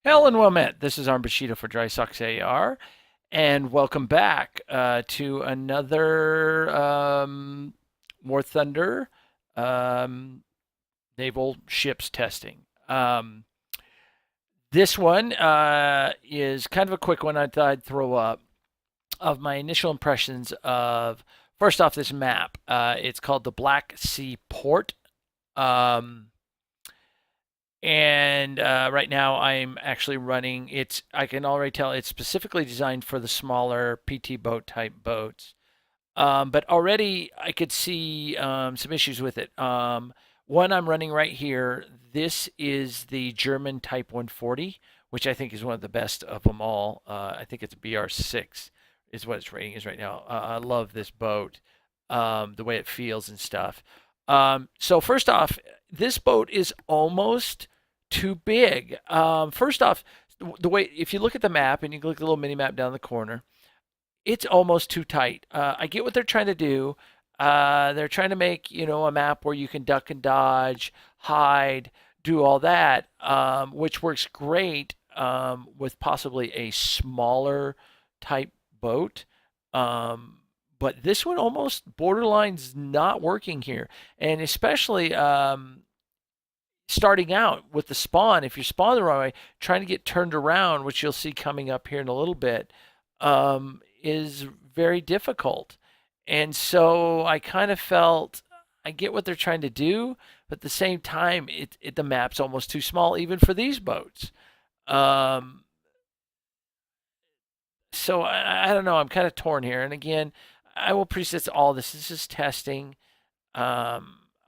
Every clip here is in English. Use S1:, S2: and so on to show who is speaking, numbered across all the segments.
S1: Hello and well met. This is Arm Bushido for Dry Socks AR, and welcome back to another War Thunder um, naval ships testing. This one is kind of a quick one. I thought I'd throw up of my initial impressions of first off this map. It's called the Black Sea Port. Um, and right now I'm actually running it's I can already tell it's specifically designed for the smaller PT boat type boats, but already I could see some issues with it. One I'm running right here, this is the German Type 140, which I think is one of the best of them all. I think it's BR6 is what its rating is right now. I love this boat, the way it feels and stuff. So first off, this boat is almost too big. First off, the way if you look at the map and you look at the little mini map down in the corner, it's almost too tight. I get what they're trying to do. They're trying to make a map where you can duck and dodge, hide, do all that, which works great with possibly a smaller type boat. But this one almost borderline's not working here, and especially starting out with the spawn. If you spawn the wrong way, trying to get turned around, which you'll see coming up here in a little bit, is very difficult. And so I kind of felt I get what they're trying to do, but at the same time, the map's almost too small even for these boats. Um, so I don't know. I'm kind of torn here. And again, I will preface all this. This is testing.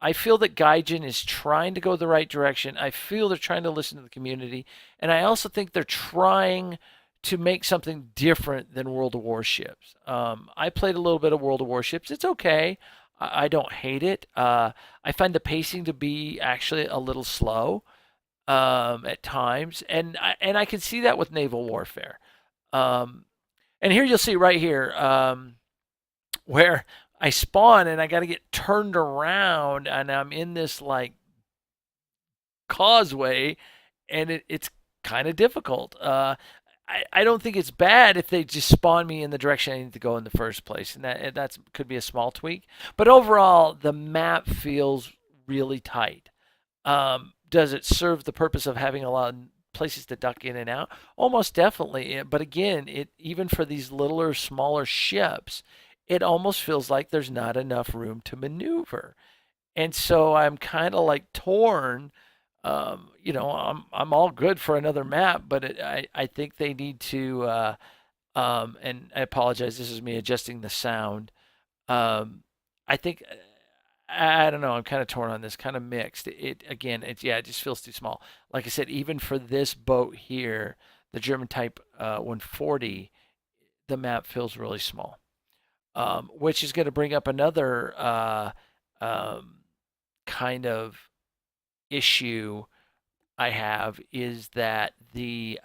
S1: I feel that Gaijin is trying to go the right direction. I feel they're trying to listen to the community, and I also think they're trying to make something different than World of Warships. I played a little bit of World of Warships. It's okay. I don't hate it. I find the pacing to be actually a little slow at times, and I can see that with naval warfare. Um, and here you'll see right here. Where I spawn and I got to get turned around and I'm in this like causeway and it's kind of difficult. I don't think it's bad if they just spawn me in the direction I need to go in the first place, and that could be a small tweak. But overall, the map feels really tight. Does it serve the purpose of having a lot of places to duck in and out? Almost definitely. But again, it even for these littler, smaller ships, it almost feels like there's not enough room to maneuver. And so I'm kind of like torn. I'm all good for another map, but I think they need to. And I apologize. This is me adjusting the sound. Um, I think I don't know. I'm kind of torn on this, kind of mixed. It again, it just feels too small. Like I said, even for this boat here, the German Type 140, the map feels really small, which is going to bring up another um, kind of issue I have is that they've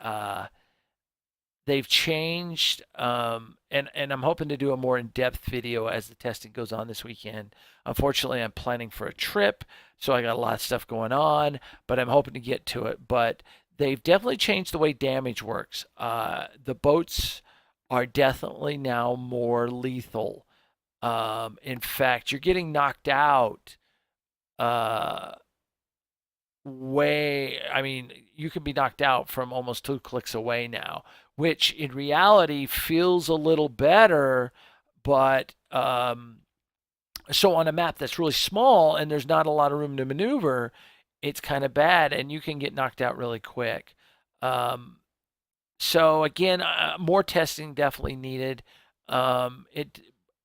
S1: changed, and I'm hoping to do a more in-depth video as the testing goes on this weekend. Unfortunately, I'm planning for a trip, so I got a lot of stuff going on, but I'm hoping to get to it. But they've definitely changed the way damage works. The boats are definitely now more lethal. In fact, you're getting knocked out uh, I mean, you can be knocked out from almost 2 clicks away now, which in reality feels a little better, but so on a map that's really small and there's not a lot of room to maneuver, it's kind of bad and you can get knocked out really quick. Um, so again, more testing definitely needed. It,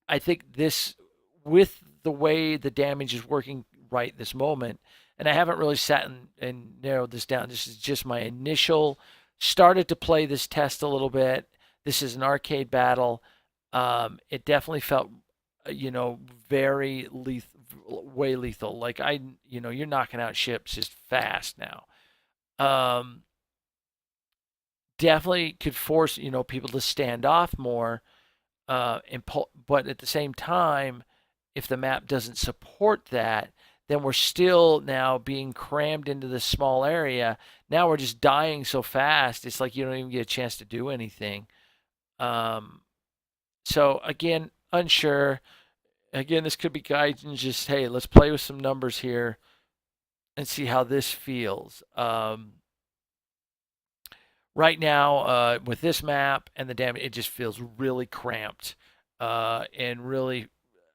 S1: I think this, with the way the damage is working right this moment, and I haven't really sat and narrowed this down. This is just my initial. Started to play this test a little bit. This is an arcade battle. It definitely felt, very lethal, way lethal. Like you're knocking out ships just fast now. Um, Definitely could force people to stand off more, but at the same time, if the map doesn't support that, then we're still now being crammed into this small area. Now we're just dying so fast. It's like you don't even get a chance to do anything. Um, so again, unsure. Again, this could be guidance. Just hey, let's play with some numbers here and see how this feels. Right now, with this map and the damage, it just feels really cramped and really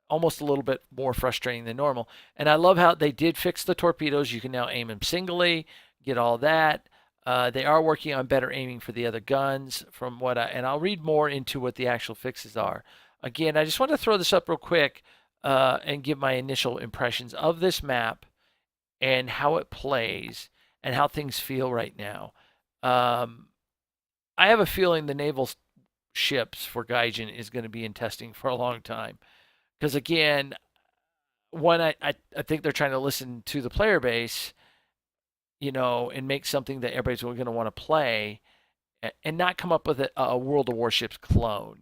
S1: almost a little bit more frustrating than normal. And I love how they did fix the torpedoes. You can now aim them singly, get all that. They are working on better aiming for the other guns from what and I'll read more into what the actual fixes are. Again, I just want to throw this up real quick and give my initial impressions of this map and how it plays and how things feel right now. Um, I have a feeling the naval ships for Gaijin is going to be in testing for a long time. Because again, one, I think they're trying to listen to the player base, and make something that everybody's going to want to play and not come up with a World of Warships clone.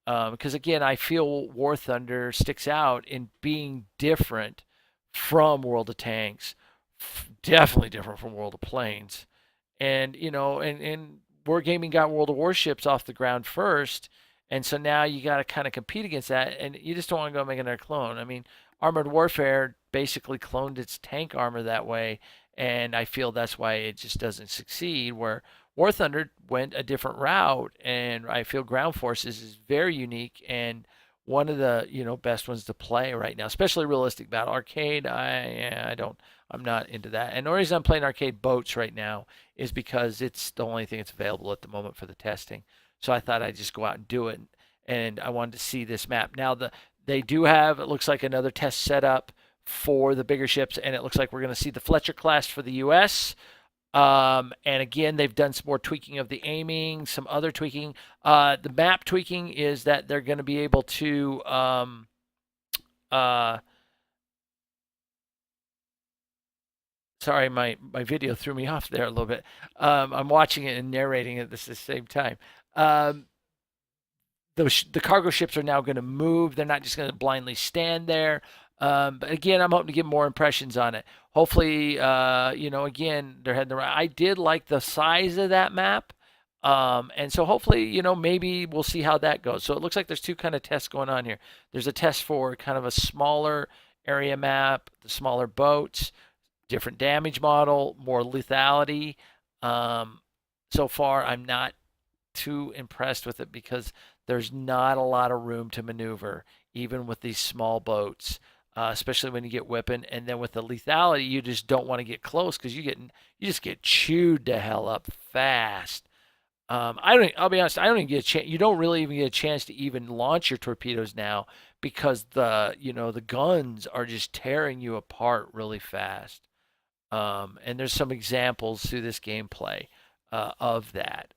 S1: Because again, I feel War Thunder sticks out in being different from World of Tanks, definitely different from World of Planes. And and Wargaming got World of Warships off the ground first, and so now you got to kind of compete against that, and you just don't want to go make another clone. I mean, Armored Warfare basically cloned its tank armor that way, and I feel that's why it just doesn't succeed. Where War Thunder went a different route, and I feel Ground Forces is very unique and one of the best ones to play right now, especially realistic battle arcade. I don't. I'm not into that. And the reason I'm playing arcade boats right now is because it's the only thing that's available at the moment for the testing. So I thought I'd just go out and do it. And I wanted to see this map. Now they do have, it looks like, another test set up for the bigger ships, and it looks like we're going to see the Fletcher class for the U.S. And again, they've done some more tweaking of the aiming, some other tweaking. The map tweaking is that they're going to be able to uh, sorry, my video threw me off there a little bit. I'm watching it and narrating it at the same time. Um, the cargo ships are now going to move. They're not just going to blindly stand there. But again, I'm hoping to get more impressions on it. Hopefully, again, they're heading the right. I did like the size of that map. And so hopefully, maybe we'll see how that goes. So it looks like there's two kind of tests going on here. There's a test for kind of a smaller area map, the smaller boats, different damage model, more lethality. So far, I'm not too impressed with it because there's not a lot of room to maneuver, even with these small boats, especially when you get whipping. And then with the lethality, you just don't want to get close because you just get chewed to hell up fast. I'll be honest. I don't even get a chance. You don't really even get a chance to even launch your torpedoes now because the guns are just tearing you apart really fast. And there's some examples through this gameplay of that.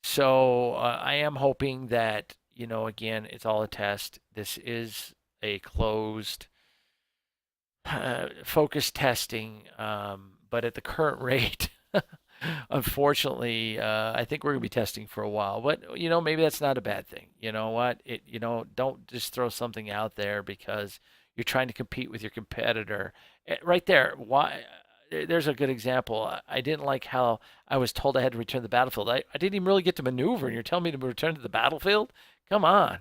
S1: So I am hoping that, again, it's all a test. This is a closed, focused testing, but at the current rate, unfortunately, I think we're going to be testing for a while. But, maybe that's not a bad thing. You know what? Don't just throw something out there because you're trying to compete with your competitor. Right there, why? There's a good example. I didn't like how I was told I had to return to the battlefield. I didn't even really get to maneuver, and you're telling me to return to the battlefield? Come on.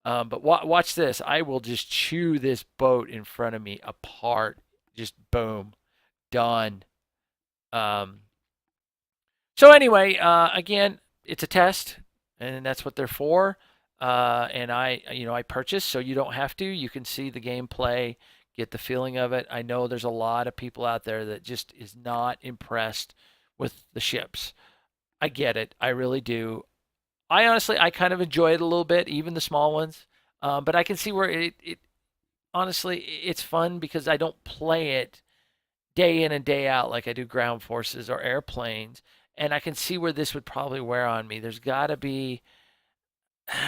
S1: But watch this. I will just chew this boat in front of me apart. Just boom. Done. Um, so anyway, again, it's a test, and that's what they're for. And I purchased, so you don't have to. You can see the gameplay, get the feeling of it. I know there's a lot of people out there that just is not impressed with the ships. I get it. I really do. I kind of enjoy it a little bit, even the small ones. But I can see where it honestly, it's fun because I don't play it day in and day out like I do ground forces or airplanes. And I can see where this would probably wear on me. There's got to be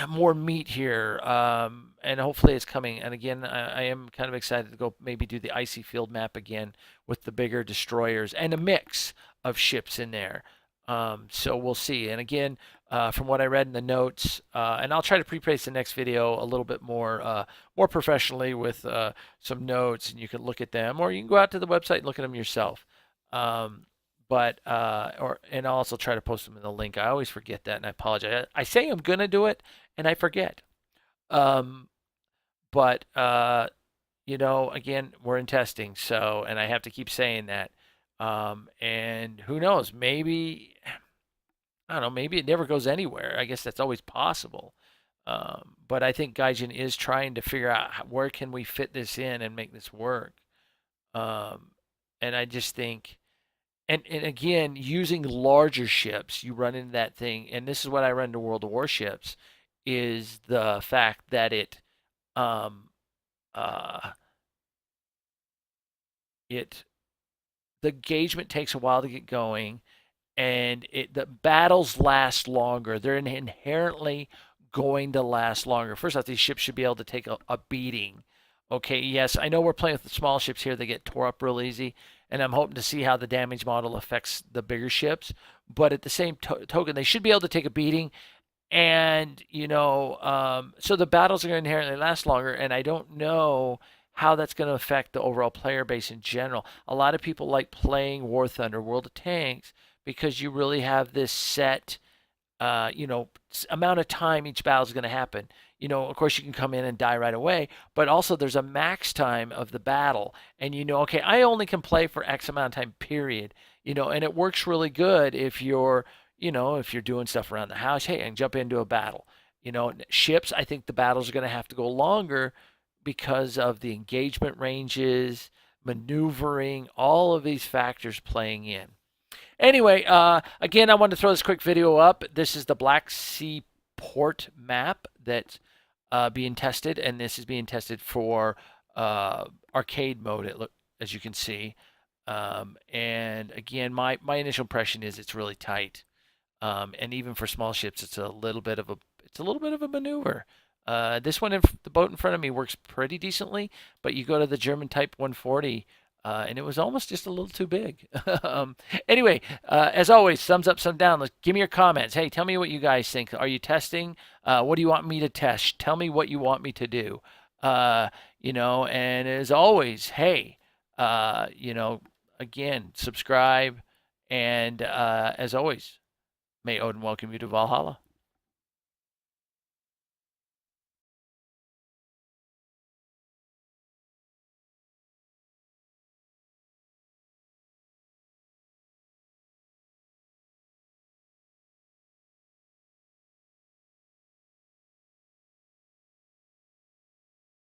S1: more meat here, and hopefully it's coming. And again, I am kind of excited to go maybe do the icy field map again with the bigger destroyers and a mix of ships in there. So we'll see. And again, from what I read in the notes, and I'll try to preface the next video a little bit more professionally with some notes, and you can look at them, or you can go out to the website and look at them yourself. Um, and I'll also try to post them in the link. I always forget that, and I apologize. I say I'm gonna do it, and I forget. Um, but again, we're in testing, so and I have to keep saying that. And who knows? Maybe I don't know. Maybe it never goes anywhere. I guess that's always possible. But I think Gaijin is trying to figure out where can we fit this in and make this work. Um, and I just think, and again, using larger ships, you run into that thing, and this is what I run into World of Warships, is the fact that um, uh, it, the engagement takes a while to get going, and the battles last longer. They're inherently going to last longer. First off, these ships should be able to take a beating. Okay, yes, I know we're playing with the small ships here. They get tore up real easy, and I'm hoping to see how the damage model affects the bigger ships. But at the same token, they should be able to take a beating, and so the battles are going to inherently last longer, and I don't know how that's going to affect the overall player base in general. A lot of people like playing War Thunder, World of Tanks, because you really have this set amount of time each battle is going to happen. Of course, you can come in and die right away, but also there's a max time of the battle, and okay, I only can play for X amount of time, period. And it works really good if you're doing stuff around the house. Hey, I can jump into a battle. Ships, I think the battles are going to have to go longer because of the engagement ranges, maneuvering, all of these factors playing in. Anyway, again, I wanted to throw this quick video up. This is the Black Sea port map that's being tested, and this is being tested for arcade mode. As you can see, and again, my initial impression is it's really tight, and even for small ships, it's a little bit of a maneuver. This one, the boat in front of me works pretty decently, but you go to the German Type 140, and it was almost just a little too big. Anyway, as always, thumbs up, thumbs down. Give me your comments. Hey, tell me what you guys think. Are you testing? What do you want me to test? Tell me what you want me to do. And as always, hey, again, subscribe, and as always, may Odin welcome you to Valhalla.